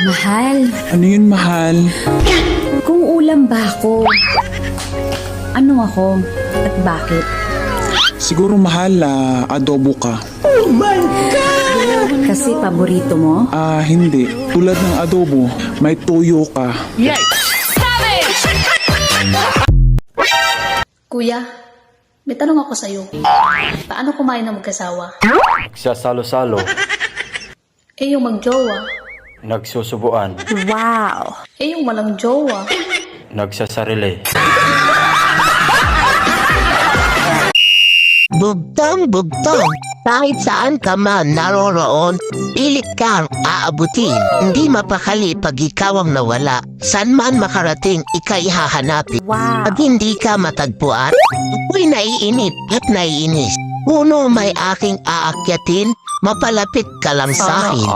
Mahal, Ano yun, mahal? kung ulam ba ako? Ano ako? At bakit? Siguro, mahal, adobo ka. Kasi paborito mo? Hindi. Tulad ng adobo, may tuyo ka. Kuya, may tanong ako sa'yo. Paano kumain ng mag-asawa? Nagsasalo-salo, Eh yung mag-jowa. nagsusubuan, Wow! Eh yung walang jowa. nagsasarili. Bugtong-bugtong, kahit saan ka man naroroon, pilit kang aabutin. Hindi mapakali pag ikaw ang nawala. San man makarating, ika'y hahanapin. Wow! Pag hindi ka matagpuan, ako'y naiinip at naiinis. Puno may aking aakyatin, mapalapit ka lang sa akin.